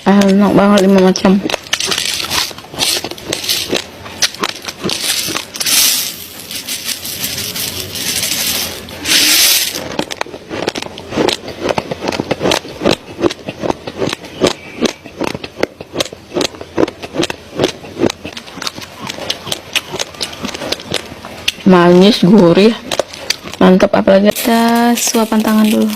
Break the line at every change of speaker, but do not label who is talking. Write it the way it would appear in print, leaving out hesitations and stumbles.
Enak banget 5 macam. Manis, gurih, mantap. Apalagi kita suapan tangan dulu.